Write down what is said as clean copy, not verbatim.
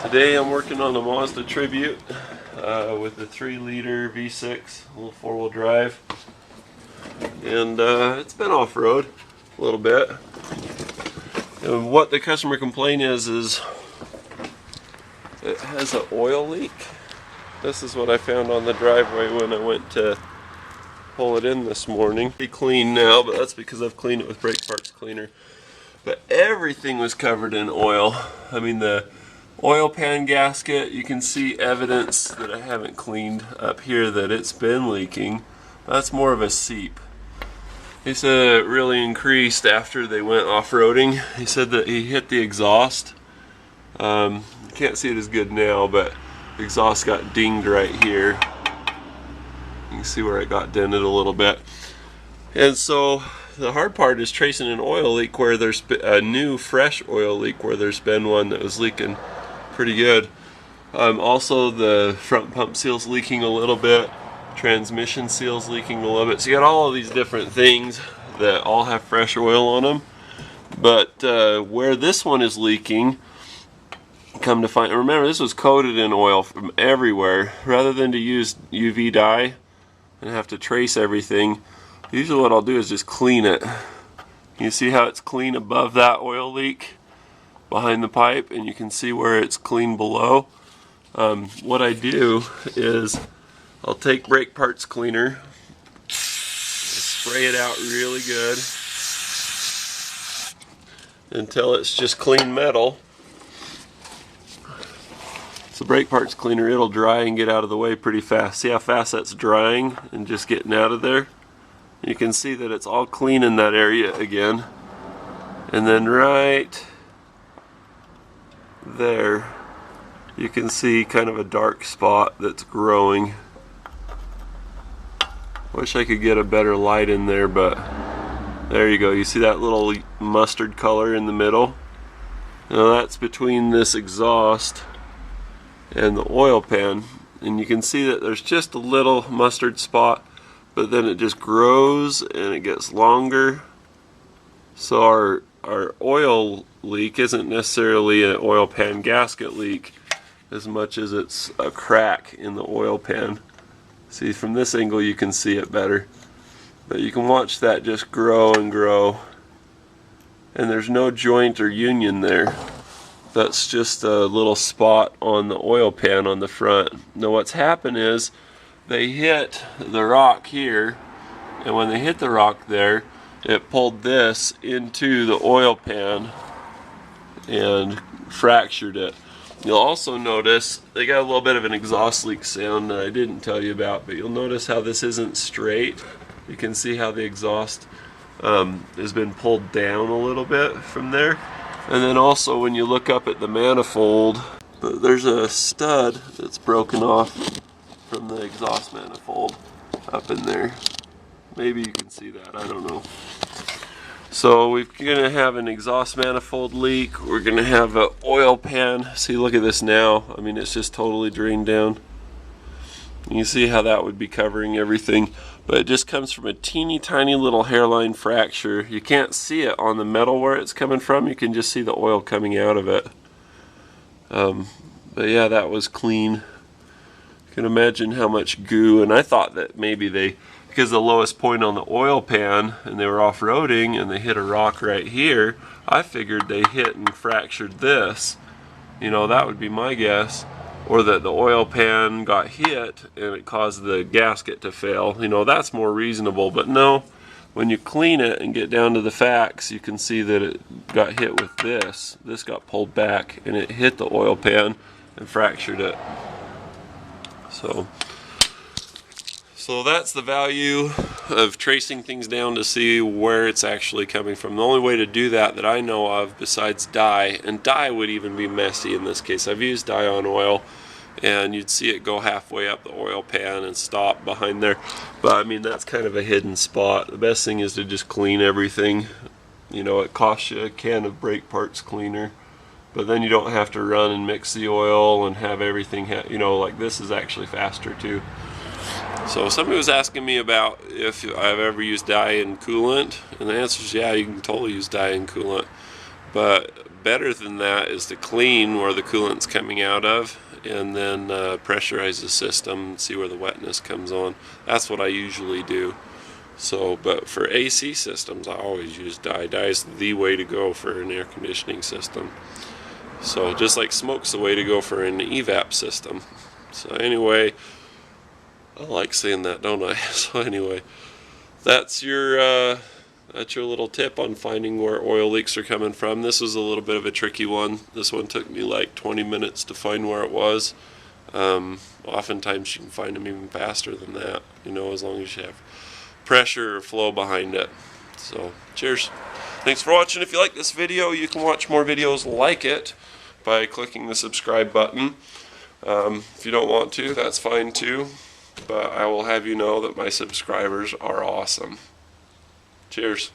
Today I'm working on a Mazda Tribute with the 3-liter V6, a little 4-wheel drive, and it's been off-road a little bit. And what the customer complaint is it has an oil leak. This is what I found on the driveway when I went to pull it in this morning. Pretty clean now, but that's because I've cleaned it with brake parts cleaner. But everything was covered in oil. I mean, the oil pan gasket, you can see evidence that I haven't cleaned up here that it's been leaking. That's more of a seep. He said it really increased after they went off-roading. He said that he hit the exhaust. You can't see it as good now, but the exhaust got dinged right here. You can see where it got dented a little bit. And so the hard part is tracing an oil leak where there's a new fresh oil leak where there's been one that was leaking pretty good. Also the front pump seal's leaking a little bit, transmission seal's leaking a little bit. So you got all of these different things that all have fresh oil on them. But where this one is leaking, come to find, remember this was coated in oil from everywhere. Rather than to use UV dye and have to trace everything, usually what I'll do is just clean it. You see how it's clean above that oil leak behind the pipe, and you can see where it's clean below. What I do is I'll take brake parts cleaner, spray it out really good until it's just clean metal. So brake parts cleaner, it'll dry and get out of the way pretty fast. See how fast that's drying and just getting out of there? You can see that it's all clean in that area again. And then right there, you can see kind of a dark spot that's growing. Wish I could get a better light in there, but there you go. You see that little mustard color in the middle? Now that's between this exhaust and the oil pan, and you can see that there's just a little mustard spot, but then it just grows and it gets longer. So our oil leak isn't necessarily an oil pan gasket leak as much as it's a crack in the oil pan. See, from this angle you can see it better, but you can watch that just grow and grow, and there's no joint or union there. That's just a little spot on the oil pan on the front. Now what's happened is they hit the rock here, and when they hit the rock there, it pulled this into the oil pan and fractured it. You'll also notice they got a little bit of an exhaust leak sound that I didn't tell you about, but you'll notice how this isn't straight. You can see how the exhaust has been pulled down a little bit from there. And then also when you look up at the manifold, there's a stud that's broken off from the exhaust manifold up in there. Maybe you can see that, I don't know. So we're gonna have an exhaust manifold leak. We're gonna have an oil pan. See, look at this now. I mean, it's just totally drained down. You see how that would be covering everything, but it just comes from a teeny tiny little hairline fracture. You can't see it on the metal where it's coming from. You can just see the oil coming out of it. But yeah, that was clean. You can imagine how much goo, and I thought that maybe because the lowest point on the oil pan and they were off-roading and they hit a rock right here, I figured they hit and fractured this. You know, that would be my guess. Or that the oil pan got hit and it caused the gasket to fail. You know, that's more reasonable, but no, when you clean it and get down to the facts, you can see that it got hit with this. This got pulled back and it hit the oil pan and fractured it. So that's the value of tracing things down to see where it's actually coming from. The only way to do that I know of besides dye, and dye would even be messy in this case. I've used dye on oil and you'd see it go halfway up the oil pan and stop behind there. But I mean, that's kind of a hidden spot. The best thing is to just clean everything. You know, it costs you a can of brake parts cleaner, but then you don't have to run and mix the oil and have everything, you know, like this is actually faster too. So somebody was asking me about if I've ever used dye in coolant, and the answer is yeah, you can totally use dye in coolant. But better than that is to clean where the coolant's coming out of, and then pressurize the system, see where the wetness comes on. That's what I usually do. So, but for AC systems, I always use dye. Dye is the way to go for an air conditioning system. So just like smoke's the way to go for an evap system. So anyway, I like saying that, don't I? So anyway, that's your little tip on finding where oil leaks are coming from. This was a little bit of a tricky one. This one took me like 20 minutes to find where it was. Oftentimes you can find them even faster than that, you know, as long as you have pressure or flow behind it. So cheers. Thanks for watching. If you like this video, you can watch more videos like it by clicking the subscribe button. If you don't want to, that's fine too, but I will have you know that my subscribers are awesome. Cheers.